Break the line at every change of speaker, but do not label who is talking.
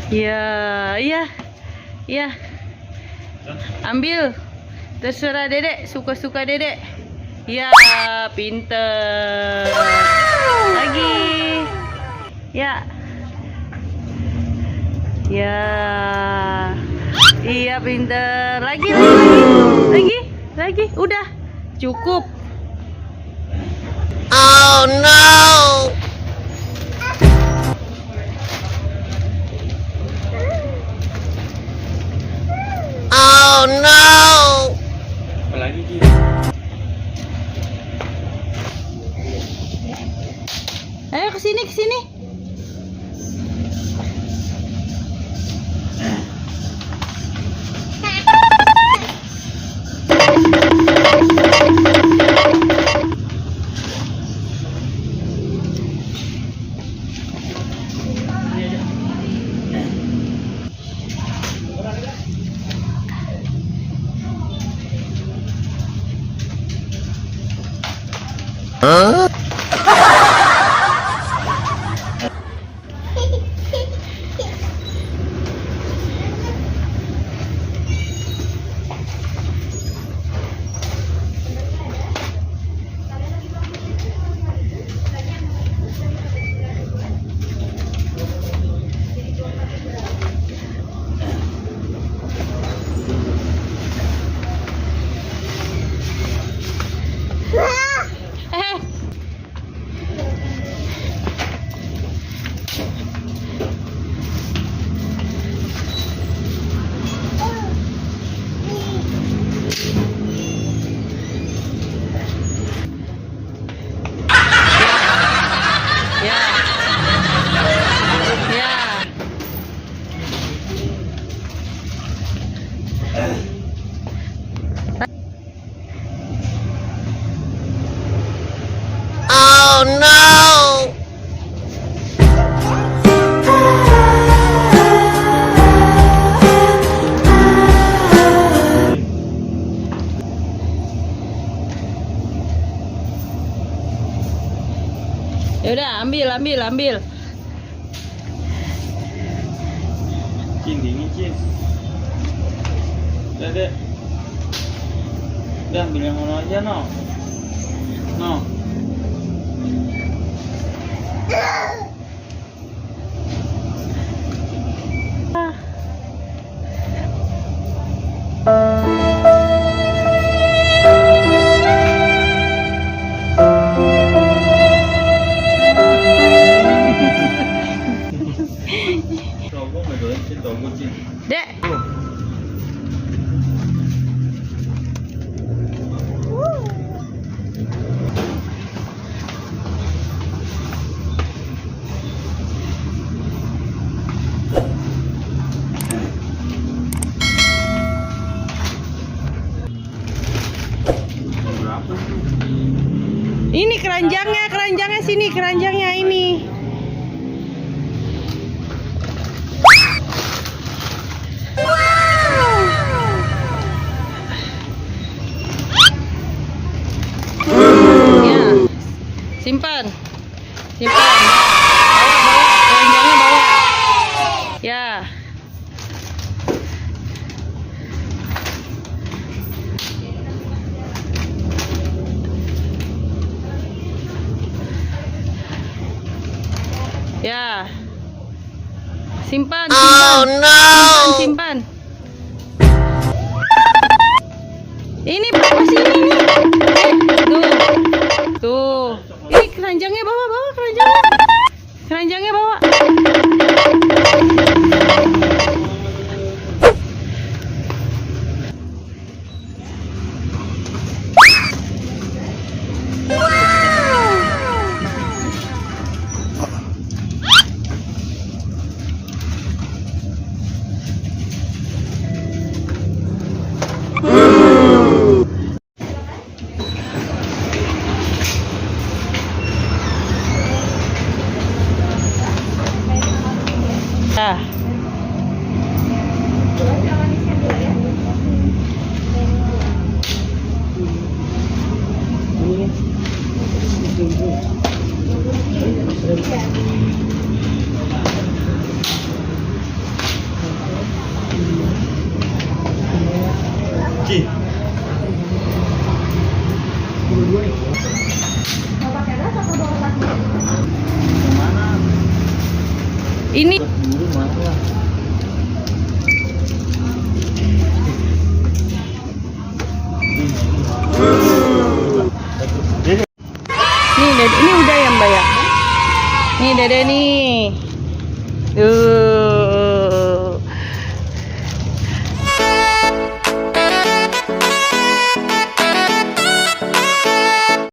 Ya, iya, iya. Ambil. Terserah Dedek, suka-suka Dedek. Ya, pinter. Lagi. Ya. Ya. Iya, pinter. Lagi. Udah. Cukup.
Oh no! Oh no!
Apalagi gitu.
Ayo kesini.
Huh? Oh no!
Yaudah, ambil.
Cin, dingin Cin. Udah deh. Udah ambil yang mana aja no. No. Togong nggak doyan Cin, togong Cin.
Dek.
Berapa sih?
Ini keranjangnya sini, keranjangnya ini. Ya. Simpan. Bawa, keranjangnya bawa. Ya. Ya. Simpan.
Oh no!
Simpan. Ini bawa sini nih. Tuh. Ini keranjangnya bawa keranjangnya. Keranjangnya bawa. Ah. Ini
Dulu marah.
nih, Dede, ini udah ya Mbak ya? Nih Dede nih.